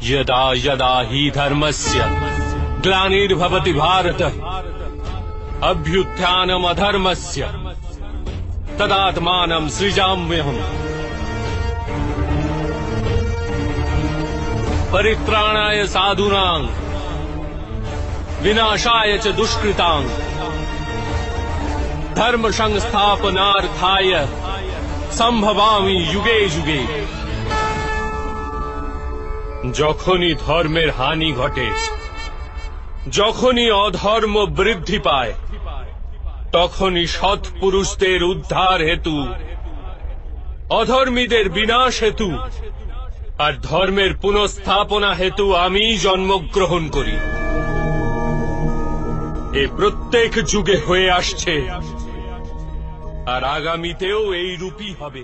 यदा यदा हि धर्मस्य ग्लानिर्भवति भारत अभ्युत्थानमधर्मस्य तदात्मानं सृजाम्यहम्। परित्राणाय साधूनां विनाशाय च दुष्कृतां धर्म संस्थापनार्थाय संभवामि युगे युगे। যখনই ধর্মের হানি ঘটে, যখনই অধর্ম বৃদ্ধি পায়, তখনই সৎপুরুষদের উদ্ধার হেতু, অধর্মীদের বিনাশ হেতু আর ধর্মের পুনঃস্থাপনা হেতু আমি জন্মগ্রহণ করি। এ প্রত্যেক যুগে হয়ে আসছে আর আগামীতেও এই রূপই হবে।